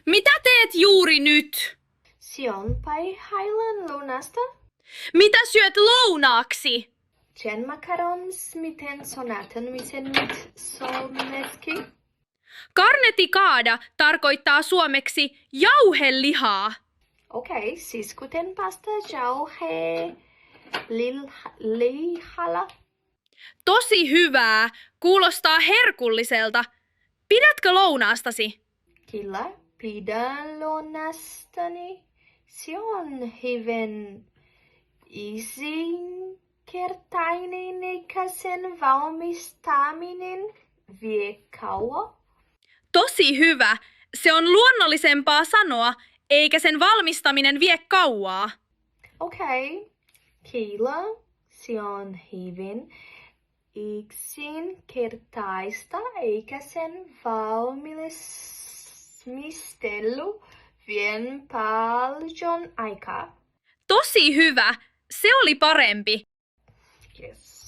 Mitä teet juuri nyt? Sion paihailen lounasta. Mitä syöt lounaaksi? Jen macarons miten sonaten miten mit solmetki. Carne-ticada tarkoittaa suomeksi jauhelihaa. Okei, siis kuten pasta jauhe lihalla. Tosi hyvää. Kuulostaa herkulliselta. Pidätkö lounaastasi? Kyllä, pidän lounastani. Se on hyvin yksinkertainen eikä sen valmistaminen vie kauan. Tosi hyvä. Se on luonnollisempaa sanoa, eikä sen valmistaminen vie kauaa. Okei, kyllä, se on hyvin yksinkertaista eikä sen valmistelu vie paljon aikaa. Tosi hyvä. Se oli parempi. Yes.